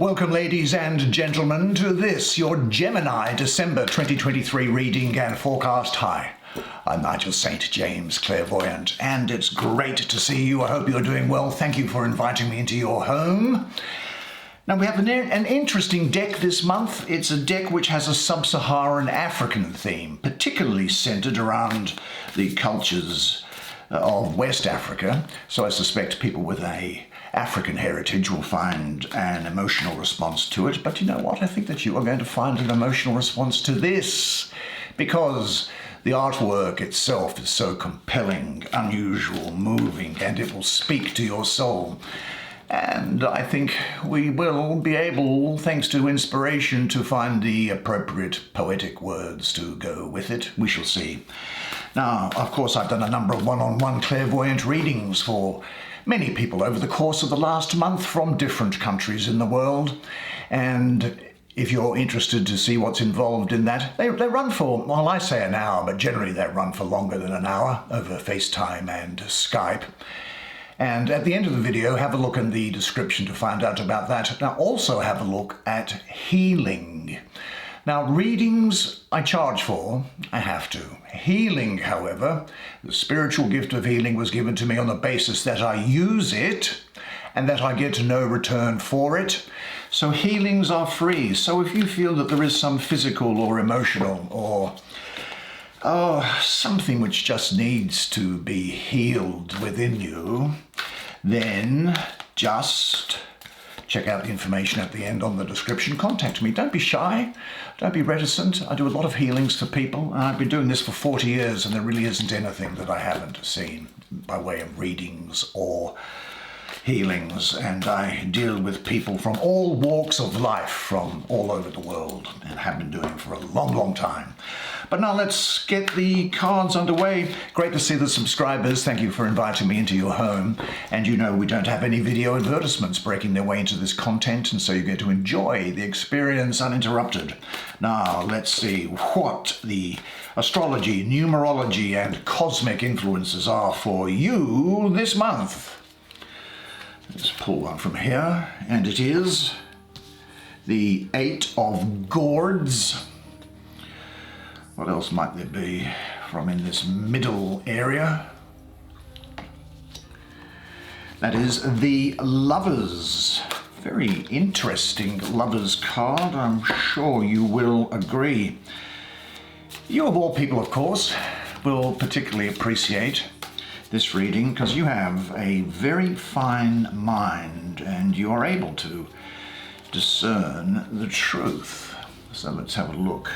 Welcome, ladies and gentlemen, to this, your Gemini December 2023 reading and forecast. Hi, I'm Nigel Saint James, clairvoyant, and it's great to see you. I hope you're doing well. Thank you for inviting me into your home. Now, we have an interesting deck this month. It's a deck which has a sub-Saharan African theme, particularly centered around the cultures of West Africa. So I suspect people with a African heritage will find an emotional response to it. But you know what? I think that you are going to find an emotional response to this, because the artwork itself is so compelling, unusual, moving, and it will speak to your soul. And I think we will be able, thanks to inspiration, to find the appropriate poetic words to go with it. We shall see. Now, of course, I've done a number of one-on-one clairvoyant readings for many people over the course of the last month from different countries in the world. And if you're interested to see what's involved in that, they run for, well, I say an hour, but generally they run for longer than an hour over FaceTime and Skype. And at the end of the video, have a look in the description to find out about that. Now, also have a look at healing. Now, readings I charge for, I have to. Healing, however, the spiritual gift of healing was given to me on the basis that I use it and that I get no return for it. So healings are free. So if you feel that there is some physical or emotional or something which just needs to be healed within you, then just check out the information at the end on the description. Contact me. Don't be shy. Don't be reticent. I do a lot of healings for people. I've been doing this for 40 years and there really isn't anything that I haven't seen by way of readings or healings. And I deal with people from all walks of life from all over the world and have been doing it for a long, long time. But now let's get the cards underway. Great to see the subscribers. Thank you for inviting me into your home. And you know we don't have any video advertisements breaking their way into this content, and so you're going to enjoy the experience uninterrupted. Now let's see what the astrology, numerology, and cosmic influences are for you this month. Let's pull one from here, and it is the Eight of Gourds. What else might there be from in this middle area? That is the Lovers. Very interesting Lovers card. I'm sure you will agree. You of all people, of course, will particularly appreciate this reading because you have a very fine mind and you are able to discern the truth. So let's have a look.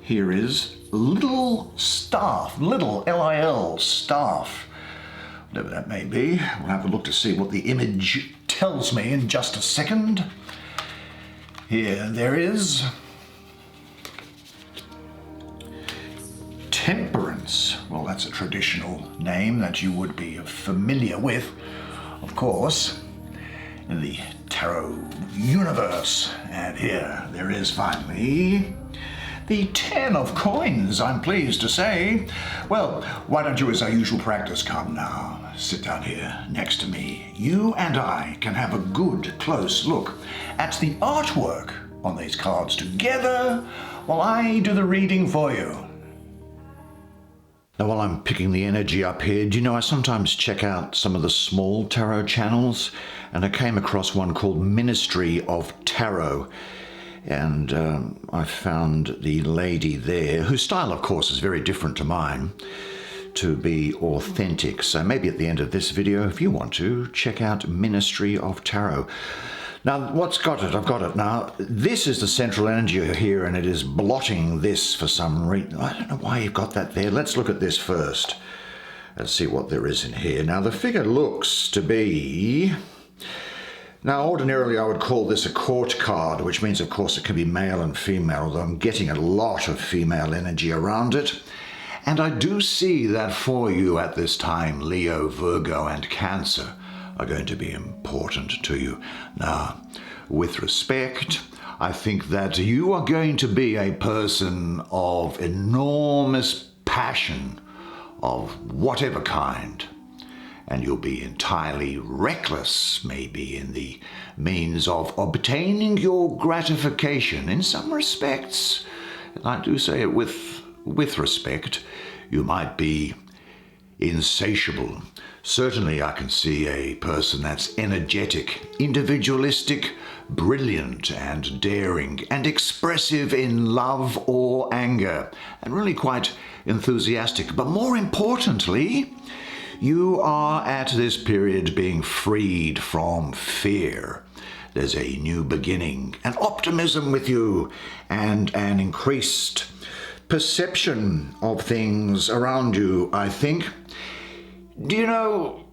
Here is Little Staff, Little, L-I-L, Staff, whatever that may be. We'll have a look to see what the image tells me in just a second. Here there is Temperance. Well, that's a traditional name that you would be familiar with, of course, in the tarot universe. And here there is finally the 10 of Coins, I'm pleased to say. Well, why don't you, as our usual practice, come now, sit down here next to me. You and I can have a good, close look at the artwork on these cards together while I do the reading for you. Now, while I'm picking the energy up here, do you know I sometimes check out some of the small tarot channels, and I came across one called Ministry of Tarot. And I found the lady there, whose style, of course, is very different to mine, to be authentic. So maybe at the end of this video, if you want to, check out Ministry of Tarot. Now, what's got it? I've got it. Now, this is the central energy here, and it is blotting this for some reason. I don't know why you've got that there. Let's look at this first. Let's see what there is in here. Now, the figure looks to be... Now, ordinarily I would call this a court card, which means, of course, it can be male and female, although I'm getting a lot of female energy around it. And I do see that for you at this time, Leo, Virgo, and Cancer are going to be important to you. Now, with respect, I think that you are going to be a person of enormous passion of whatever kind. and you'll be entirely reckless, maybe, in the means of obtaining your gratification. In some respects, and I do say it with respect, you might be insatiable. Certainly I can see a person that's energetic, individualistic, brilliant and daring and expressive in love or anger, and really quite enthusiastic. But more importantly, you are at this period being freed from fear. There's a new beginning, an optimism with you, and an increased perception of things around you, I think. Do you know,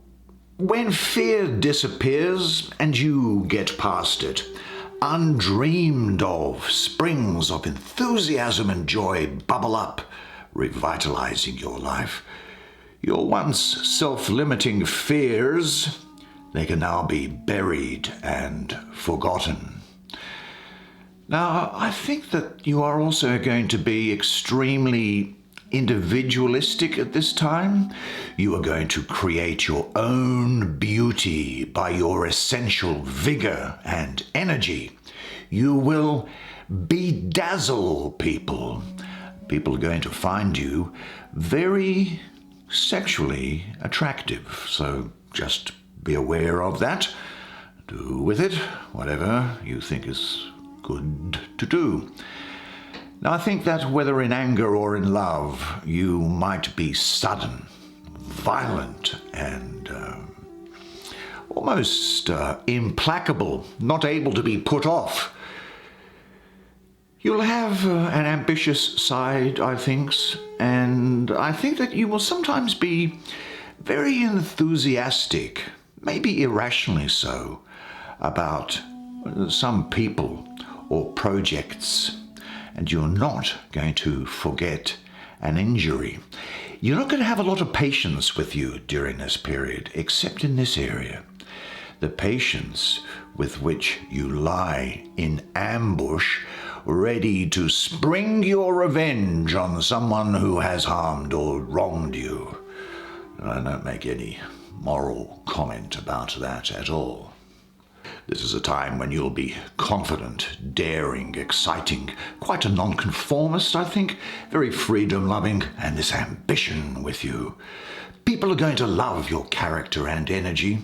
when fear disappears and you get past it, undreamed of springs of enthusiasm and joy bubble up, revitalizing your life. Your once self-limiting fears, they can now be buried and forgotten. Now, I think that you are also going to be extremely individualistic at this time. You are going to create your own beauty by your essential vigor and energy. You will bedazzle people. People are going to find you very sexually attractive. So just be aware of that. Do with it whatever you think is good to do. Now, I think that whether in anger or in love, you might be sudden, violent, and almost implacable, not able to be put off. You'll have an ambitious side, I think, and I think that you will sometimes be very enthusiastic, maybe irrationally so, about some people or projects, and you're not going to forget an injury. You're not going to have a lot of patience with you during this period, except in this area. The patience with which you lie in ambush, ready to spring your revenge on someone who has harmed or wronged you. I don't make any moral comment about that at all. This is a time when you'll be confident, daring, exciting, quite a nonconformist, I think, very freedom-loving, and this ambition with you. People are going to love your character and energy.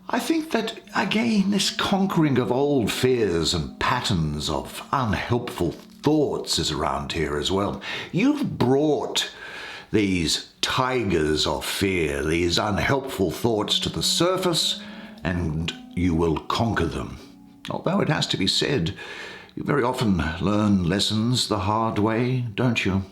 I think that, again, this conquering of old fears and patterns of unhelpful thoughts is around here as well. You've brought these tigers of fear, these unhelpful thoughts to the surface, and you will conquer them. Although it has to be said, you very often learn lessons the hard way, don't you?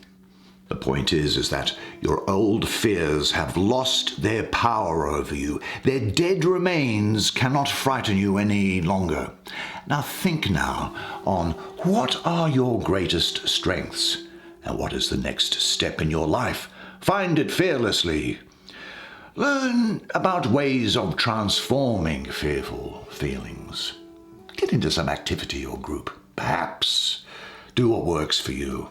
The point is that your old fears have lost their power over you. Their dead remains cannot frighten you any longer. Now think now on what are your greatest strengths and what is the next step in your life. Find it fearlessly. Learn about ways of transforming fearful feelings. Get into some activity or group. Perhaps do what works for you.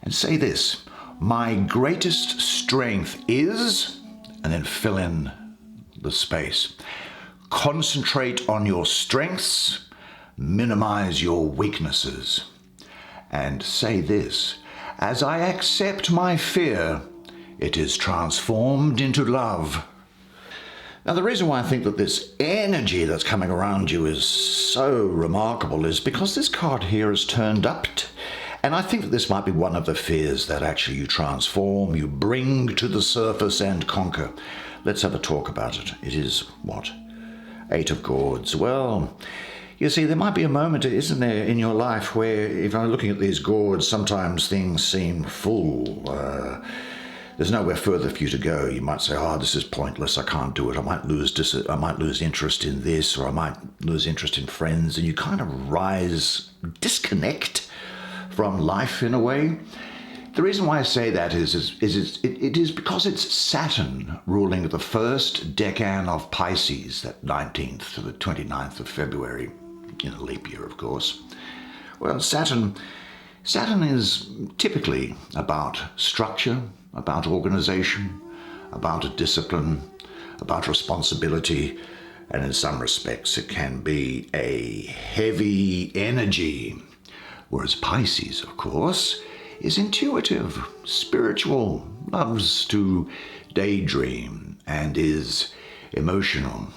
And say this: my greatest strength is, and then fill in the space. Concentrate on your strengths, minimize your weaknesses. And say this: as I accept my fear, it is transformed into love. Now, the reason why I think that this energy that's coming around you is so remarkable is because this card here is turned up. And I think that this might be one of the fears that actually you transform, you bring to the surface and conquer. Let's have a talk about it. It is what? 8 of Gourds. Well, you see, there might be a moment, isn't there, in your life where, if I'm looking at these gourds, sometimes things seem full. There's nowhere further for you to go. You might say, oh, this is pointless, I can't do it. I might lose interest in this, or I might lose interest in friends. And you kind of disconnect from life in a way. The reason why I say that is it is because it's Saturn ruling the first decan of Pisces, that 19th to the 29th of February, in a leap year, of course. Well, Saturn is typically about structure, about organization, about discipline, about responsibility, and in some respects it can be a heavy energy. Whereas Pisces, of course, is intuitive, spiritual, loves to daydream, and is emotional.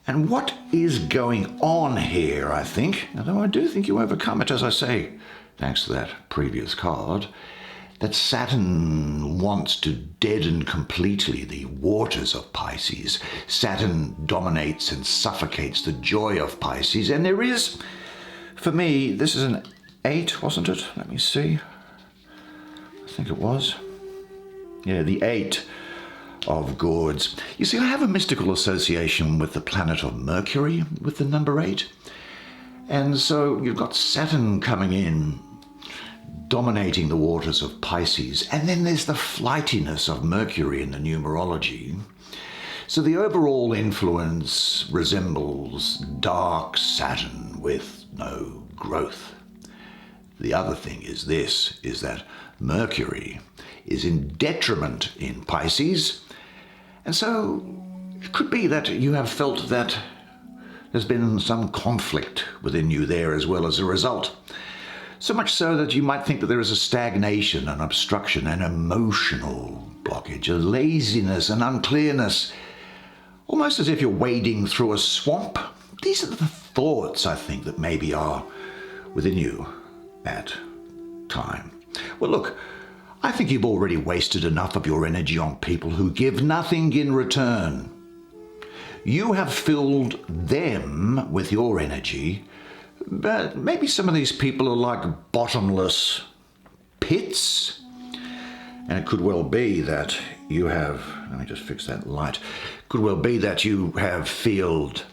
And what is going on here, I think, although I do think you overcome it, as I say, thanks to that previous card, that Saturn wants to deaden completely the waters of Pisces. Saturn dominates and suffocates the joy of Pisces. And there is, for me, this is an 8, wasn't it? Let me see. I think it was. Yeah, the 8 of gourds. You see, I have a mystical association with the planet of Mercury, with the number 8. And so you've got Saturn coming in, dominating the waters of Pisces. And then there's the flightiness of Mercury in the numerology. So the overall influence resembles dark Saturn with no growth. The other thing is this, is that Mercury is in detriment in Pisces. And so it could be that you have felt that there's been some conflict within you there as well as a result. So much so that you might think that there is a stagnation, an obstruction, an emotional blockage, a laziness, an unclearness, almost as if you're wading through a swamp. These are the thoughts, I think, that maybe are within you at time. Well, look, I think you've already wasted enough of your energy on people who give nothing in return. You have filled them with your energy, but maybe some of these people are like bottomless pits. And it could well be that you have, let me just fix that light, could well be that you have felt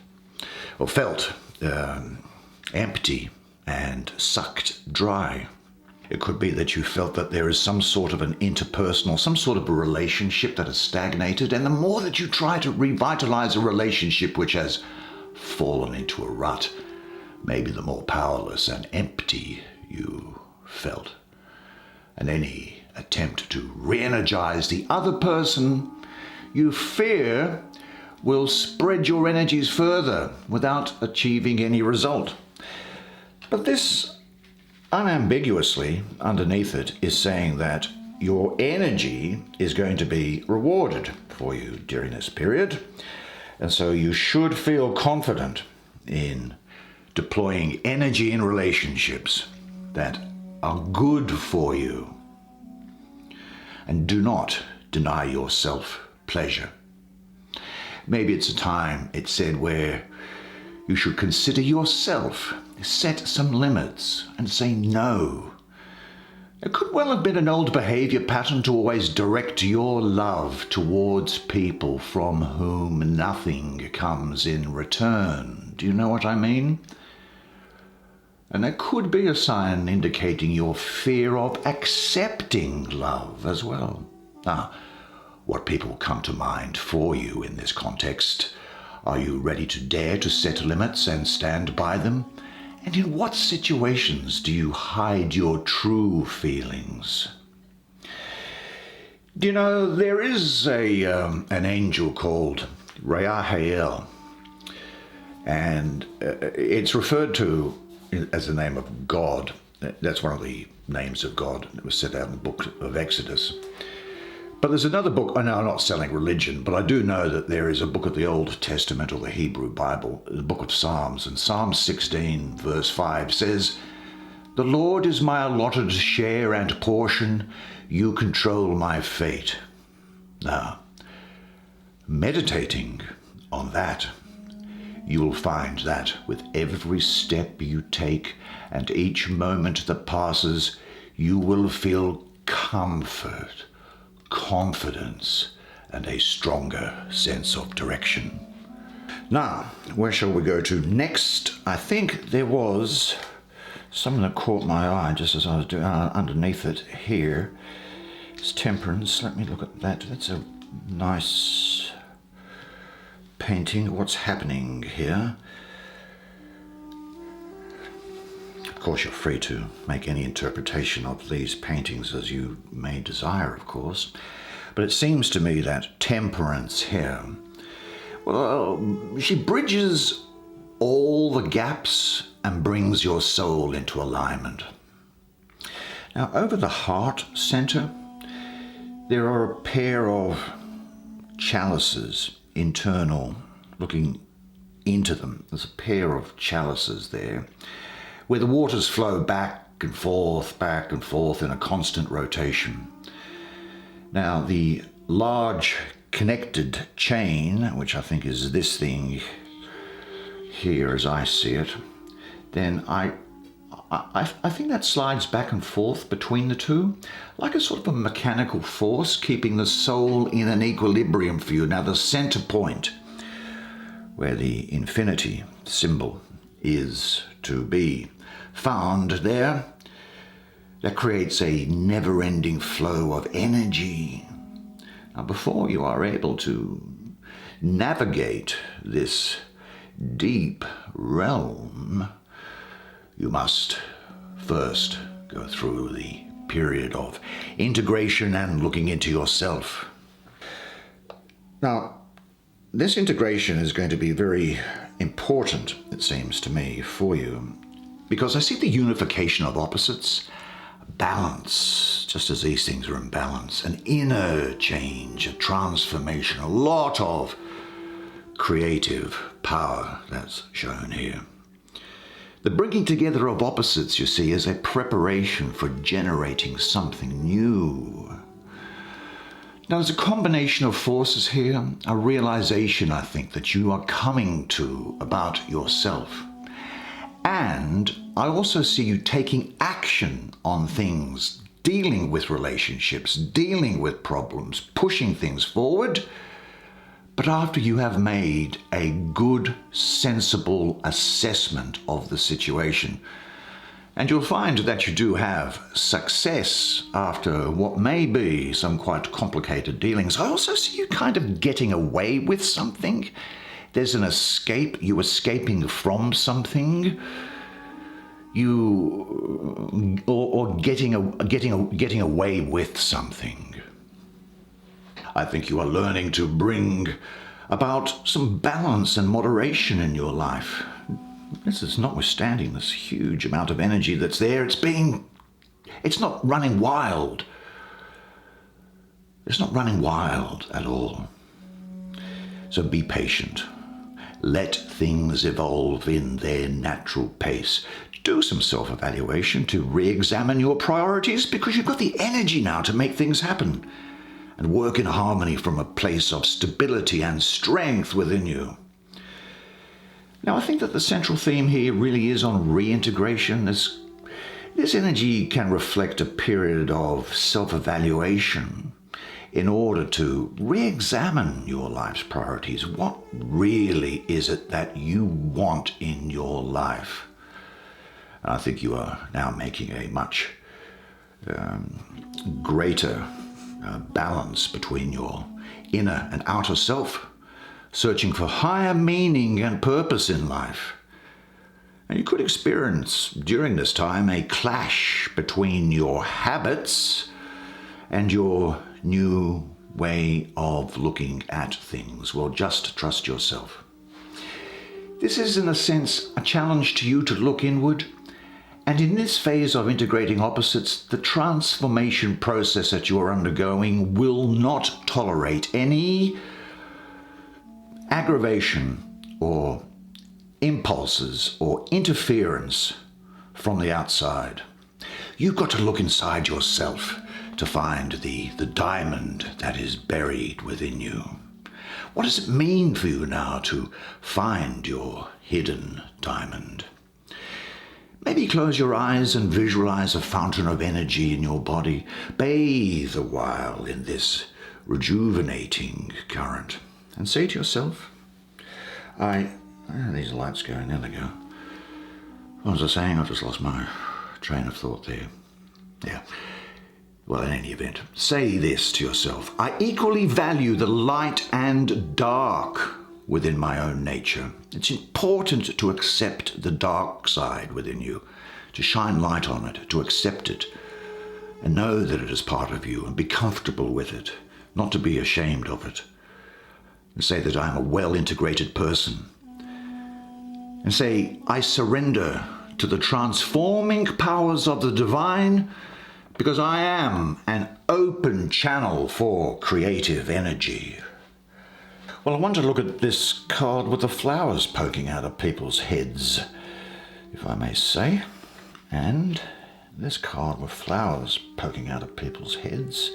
empty and sucked dry. It could be that you felt that there is some sort of an interpersonal, some sort of a relationship that has stagnated, and the more that you try to revitalize a relationship which has fallen into a rut, maybe the more powerless and empty you felt. And any attempt to re-energize the other person you fear will spread your energies further without achieving any result. But this unambiguously, underneath it, is saying that your energy is going to be rewarded for you during this period. And so you should feel confident in deploying energy in relationships that are good for you. And do not deny yourself pleasure. Maybe it's a time, it's said, where you should consider yourself, set some limits, and say no. It could well have been an old behavior pattern to always direct your love towards people from whom nothing comes in return. Do you know what I mean? And that could be a sign indicating your fear of accepting love as well. Now, what people come to mind for you in this context? Are you ready to dare to set limits and stand by them? And in what situations do you hide your true feelings? Do you know, there is an angel called Rahael, and it's referred to as the name of God. That's one of the names of God that was set out in the book of Exodus. But there's another book, I know I'm not selling religion, but I do know that there is a book of the Old Testament or the Hebrew Bible, the book of Psalms, and Psalm 16 verse 5 says, "The Lord is my allotted share and portion, you control my fate." Now, meditating on that, you will find that with every step you take and each moment that passes, you will feel comfort, confidence, and a stronger sense of direction. Now, where shall we go to next? I think there was something that caught my eye just as I was doing underneath it here. It's Temperance. Let me look at that. That's a nice painting. What's happening here? Of course, you're free to make any interpretation of these paintings as you may desire, of course. But But it seems to me that temperance here, well, she bridges all the gaps and brings your soul into alignment. Now, over the heart center, there are a pair of chalices, internal, looking into them. There's a pair of chalices there, where the waters flow back and forth in a constant rotation. Now, the large connected chain, which I think is this thing here as I see it, then I think that slides back and forth between the two, like a sort of a mechanical force, keeping the soul in an equilibrium for you. Now, the center point, where the infinity symbol is to be found there, that creates a never-ending flow of energy. Now, before you are able to navigate this deep realm, you must first go through the period of integration and looking into yourself. Now, this integration is going to be very important, it seems to me, for you, because I see the unification of opposites, balance, just as these things are in balance, an inner change, a transformation, a lot of creative power that's shown here. The bringing together of opposites, you see, is a preparation for generating something new. Now, there's a combination of forces here, a realization, I think, that you are coming to about yourself. And I also see you taking action on things, dealing with relationships, dealing with problems, pushing things forward. But after you have made a good, sensible assessment of the situation, and you'll find that you do have success after what may be some quite complicated dealings. I also see you kind of getting away with something. There's an escape, you escaping from something, or getting away with something. I think you are learning to bring about some balance and moderation in your life. This is notwithstanding this huge amount of energy that's there. It's not running wild. It's not running wild at all. So be patient. Let things evolve in their natural pace. Do some self-evaluation to re-examine your priorities, because you've got the energy now to make things happen and work in harmony from a place of stability and strength within you. Now, I think that the central theme here really is on reintegration. This energy can reflect a period of self-evaluation in order to re-examine your life's priorities. What really is it that you want in your life? And I think you are now making a much greater balance between your inner and outer self, searching for higher meaning and purpose in life. And you could experience during this time a clash between your habits and your new way of looking at things. Well, just trust yourself. This is, in a sense, a challenge to you to look inward. And in this phase of integrating opposites, the transformation process that you are undergoing will not tolerate any aggravation or impulses or interference from the outside. You've got to look inside yourself to find the diamond that is buried within you. What does it mean for you now to find your hidden diamond? Maybe close your eyes and visualize a fountain of energy in your body. Bathe a while in this rejuvenating current. And say to yourself, these lights going, there they go. What was I saying? I just lost my train of thought there. Yeah. Well, in any event, say this to yourself. I equally value the light and dark within my own nature. It's important to accept the dark side within you, to shine light on it, to accept it, and know that it is part of you and be comfortable with it. not to be ashamed of it, and say that I'm a well-integrated person, and say I surrender to the transforming powers of the divine because I am an open channel for creative energy. Well, I want to look at this card with the flowers poking out of people's heads, if I may say. And this card with flowers poking out of people's heads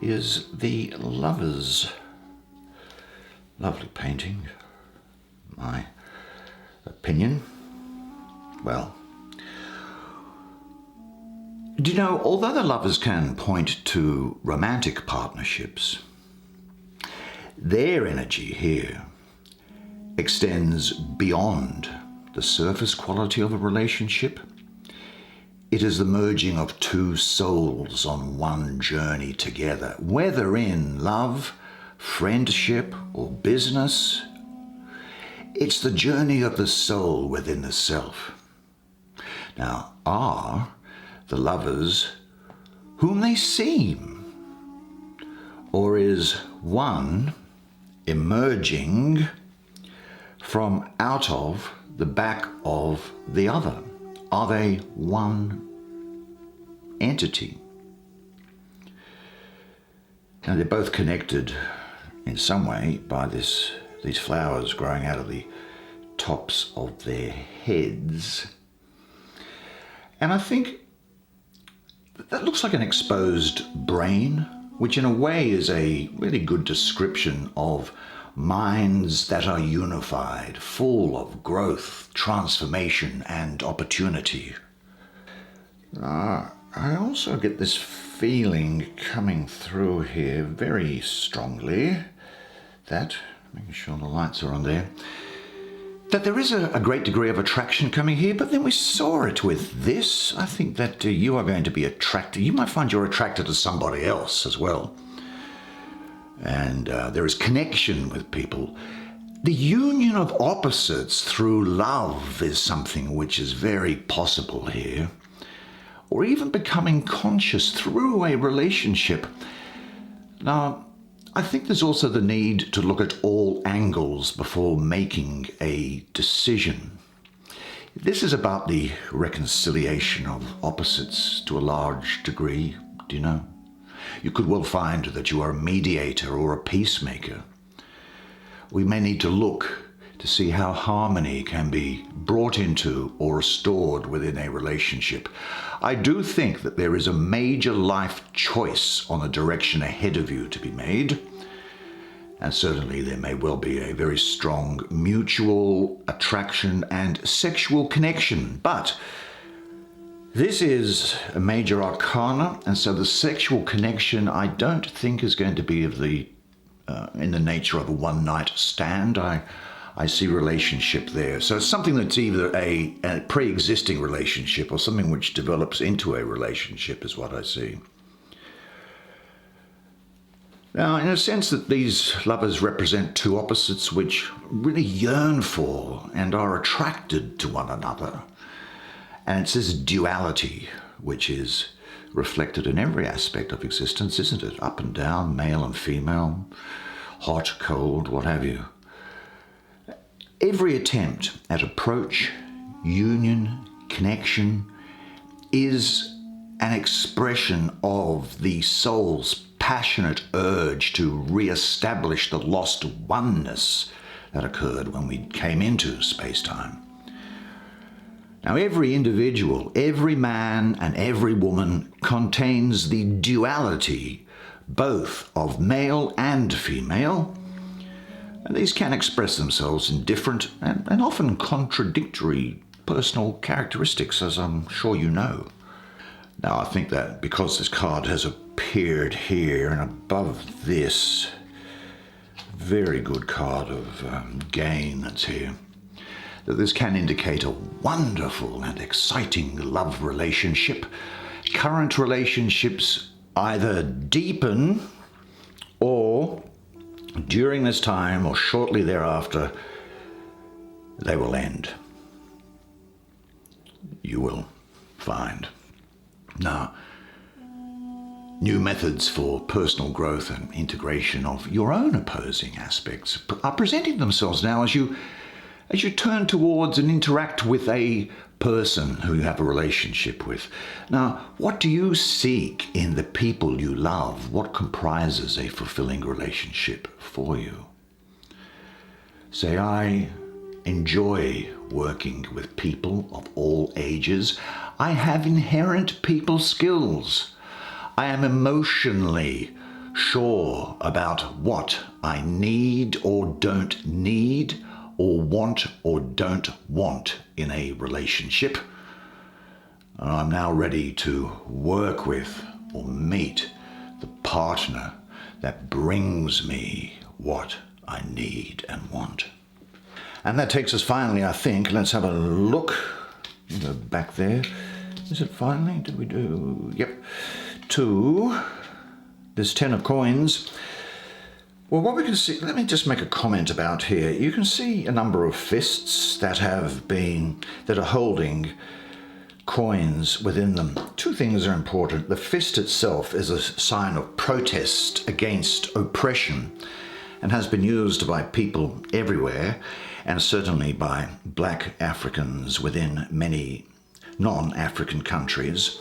is the Lovers. Lovely painting, my opinion. Well, do you know, although the Lovers can point to romantic partnerships, their energy here extends beyond the surface quality of a relationship. It is the merging of two souls on one journey together, whether in love, friendship, or business. It's the journey of the soul within the self. Now, are the Lovers whom they seem? Or is one emerging from out of the back of the other? Are they one entity? Now, they're both connected in some way by these flowers growing out of the tops of their heads. And I think that looks like an exposed brain, which in a way is a really good description of minds that are unified, full of growth, transformation, and opportunity. I also get this feeling coming through here very strongly that, making sure the lights are on there, that there is a great degree of attraction coming here, but then we saw it with this. I think that you are going to be attracted. You might find you're attracted to somebody else as well. And there is connection with people. The union of opposites through love is something which is very possible here. Or even becoming conscious through a relationship. Now, I think there's also the need to look at all angles before making a decision. This is about the reconciliation of opposites to a large degree, do you know? You could well find that you are a mediator or a peacemaker. We may need to look to see how harmony can be brought into or restored within a relationship. I do think that there is a major life choice on the direction ahead of you to be made. And certainly there may well be a very strong mutual attraction and sexual connection. But this is a major arcana, and so the sexual connection I don't think is going to be of the in the nature of a one-night stand. I see relationship there. So it's something that's either a pre-existing relationship or something which develops into a relationship is what I see. Now, in a sense that these Lovers represent two opposites which really yearn for and are attracted to one another. And it's this duality which is reflected in every aspect of existence, isn't it? Up and down, male and female, hot, cold, what have you. Every attempt at approach, union, connection is an expression of the soul's passionate urge to re-establish the lost oneness that occurred when we came into space-time. Now, every individual, every man and every woman contains the duality both of male and female, and these can express themselves in different and often contradictory personal characteristics, as I'm sure you know. Now, I think that because this card has appeared here and above this very good card of gain that's here, that this can indicate a wonderful and exciting love relationship. Current relationships either deepen or during this time or shortly thereafter, they will end. You will find. Now, New methods for personal growth and integration of your own opposing aspects are presenting themselves now as you turn towards and interact with a person who you have a relationship with. Now, what do you seek in the people you love? What comprises a fulfilling relationship for you? Say, I enjoy working with people of all ages. I have inherent people skills. I am emotionally sure about what I need or don't need, or want or don't want in a relationship. And I'm now ready to work with or meet the partner that brings me what I need and want. And that takes us finally, I think, let's have a look. Go back there. Is it finally? Did we do? Yep. To this 10 of coins. Well, what we can see, let me just make a comment about here. You can see a number of fists that are holding coins within them. Two things are important. The fist itself is a sign of protest against oppression and has been used by people everywhere, and certainly by black Africans within many non-African countries.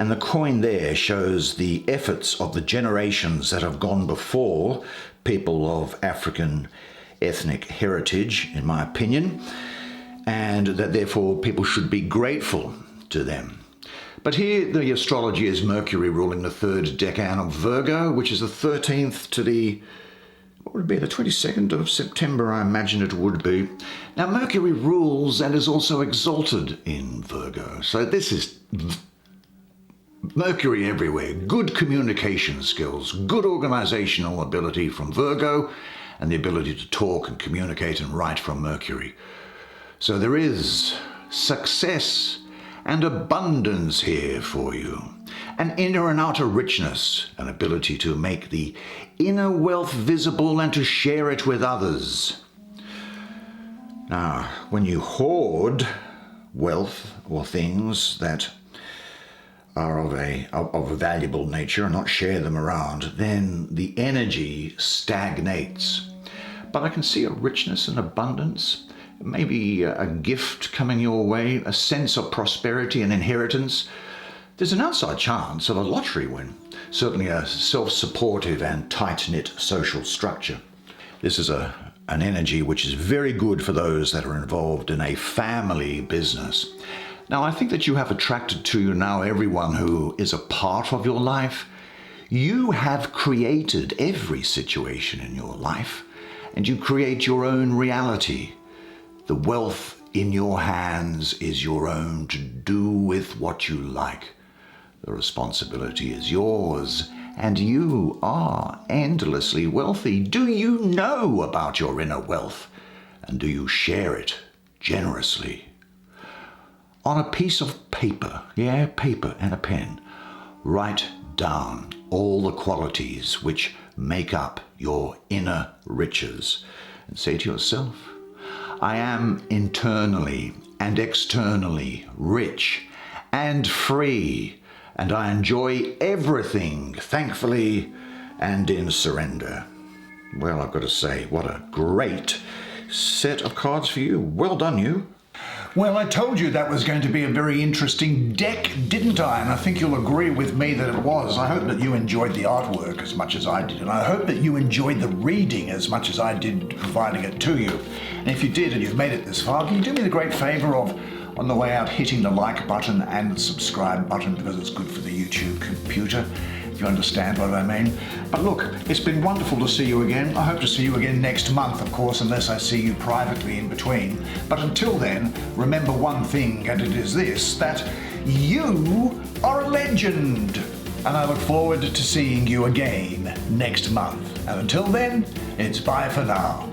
And the coin there shows the efforts of the generations that have gone before, people of African ethnic heritage, in my opinion, and that therefore people should be grateful to them. But here the astrology is Mercury ruling the third decan of Virgo, which is the 13th to the, what would it be, the 22nd of September, I imagine it would be. Now Mercury rules and is also exalted in Virgo, so this is Mercury everywhere, good communication skills, good organizational ability from Virgo, and the ability to talk and communicate and write from Mercury. So there is success and abundance here for you. An inner and outer richness, an ability to make the inner wealth visible and to share it with others. Now, when you hoard wealth or things that are of a valuable nature and not share them around, then the energy stagnates. But I can see a richness and abundance, maybe a gift coming your way, a sense of prosperity and inheritance. There's an outside chance of a lottery win, certainly a self-supportive and tight-knit social structure. This is an energy which is very good for those that are involved in a family business. Now, I think that you have attracted to you now everyone who is a part of your life. You have created every situation in your life, and you create your own reality. The wealth in your hands is your own to do with what you like. The responsibility is yours, and you are endlessly wealthy. Do you know about your inner wealth, and do you share it generously? On a piece of paper, paper and a pen, write down all the qualities which make up your inner riches and say to yourself, I am internally and externally rich and free, and I enjoy everything thankfully and in surrender. Well, I've got to say, what a great set of cards for you. Well done, you. Well, I told you that was going to be a very interesting deck, didn't I? And I think you'll agree with me that it was. I hope that you enjoyed the artwork as much as I did, and I hope that you enjoyed the reading as much as I did providing it to you. And if you did and you've made it this far, can you do me the great favour of, on the way out, hitting the like button and the subscribe button, because it's good for the YouTube computer, if you understand what I mean. But look, it's been wonderful to see you again. I hope to see you again next month, of course, unless I see you privately in between. But until then, remember one thing, and it is this, that you are a legend. And I look forward to seeing you again next month. And until then, it's bye for now.